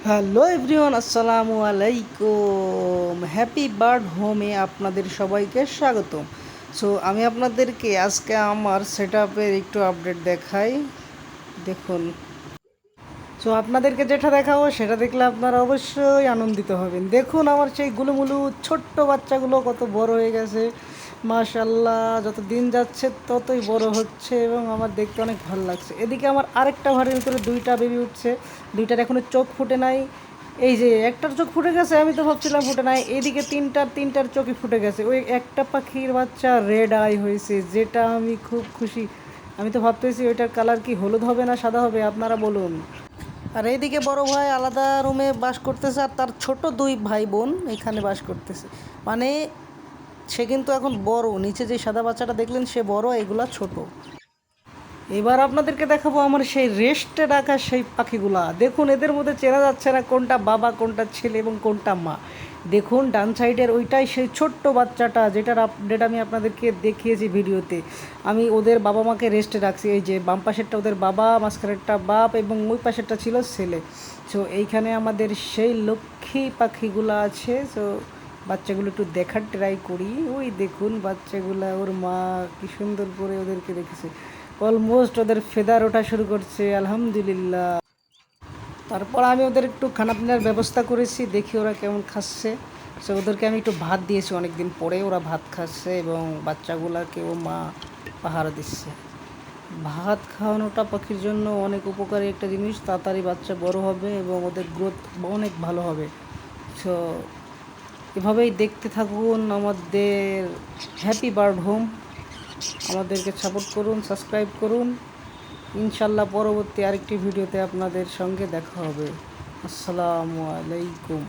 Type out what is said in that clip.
Hello everyone, আসসালামু আলাইকুম। Happy bird হোমে আপনাদের সবাইকে স্বাগতম। সো আমি আপনাদেরকে আজকে আমার সেটআপের একটু আপডেট দেখাই। দেখুন, সো আপনাদেরকে যেটা দেখাবো সেটা দেখলে আপনারা অবশ্যই আনন্দিত হবেন। দেখুন আমার সেই গুলুমুলু ছোট্ট বাচ্চাগুলো কত বড় হয়ে গেছে, মাশাল্লাহ। যত দিন যাচ্ছে ততই বড় হচ্ছে এবং আমার দেখতে অনেক ভালো লাগছে। এদিকে আমার আরেকটা ঘরের ভিতরে দুইটা বেবি উঠছে, দুইটার এখনও চোখ ফুটে নাই। এই যে একটার চোখ ফুটে গেছে, আমি তো ভাবছিলাম ফুটে নাই। এদিকে তিনটার চোখই ফুটে গেছে। ওই একটা পাখির বাচ্চা রেড আই হয়েছে, যেটা আমি খুব খুশি। আমি তো ভাবতেছি ওইটার কালার কি হলুদ হবে না সাদা হবে, আপনারা বলুন। আর এইদিকে বড় ভাই আলাদা রুমে বাস করতেছে, আর তার ছোট দুই ভাই বোন এখানে বাস করতেছে। মানে সে কিন্তু এখন বড়, নিচে যে সাদা বাচ্চাটা দেখলেন সে বড়, এগুলা ছোট। এবার আপনাদেরকে দেখাবো আমার সেই রেস্টে রাখা সেই পাখিগুলা। দেখুন এদের মধ্যে চেনা যাচ্ছে না কোনটা বাবা, কোনটা ছেলে এবং কোনটা মা। দেখুন ডান সাইডের ওইটাই সেই ছোট্ট বাচ্চাটা, যেটার আপডেট আমি আপনাদেরকে দেখিয়েছি ভিডিওতে। আমি ওদের বাবা মাকে রেস্টে রাখছি। এই যে বাম পাশেরটা ওদের বাবা, মাঝখানেরটা বাপ এবং ওই পাশেরটা ছিল ছেলে। সো এইখানে আমাদের সেই লক্ষ্মী পাখিগুলো আছে। সো বাচ্চাগুলো একটু দেখার ট্রাই করি। ওই দেখুন বাচ্চাগুলা, ওর মা কি সুন্দর করে ওদেরকে রেখেছে। অলমোস্ট ওদের ফেদার ওঠা শুরু করছে, আলহামদুলিল্লাহ। তারপর আমি ওদের একটু খানাপিনার ব্যবস্থা করেছি, দেখি ওরা কেমন খাচ্ছে। সো ওদেরকে আমি একটু ভাত দিয়েছি, অনেক দিন পরে ওরা ভাত খাচ্ছে এবং বাচ্চাগুলাকেও মা পাহারা দিচ্ছে। ভাত খাওয়ানোটা পাখির জন্য অনেক উপকারী একটা জিনিস। তাড়াতাড়ি বাচ্চা বড় হবে এবং ওদের গ্রোথ অনেক ভালো হবে। সো এভাবেই দেখতে থাকুন আমাদের হ্যাপি বার্ড হোম। আমাদেরকে সাপোর্ট করুন, সাবস্ক্রাইব করুন। ইনশাল্লাহ পরবর্তী আরেকটি ভিডিওতে আপনাদের সঙ্গে দেখা হবে। আসসালামু আলাইকুম।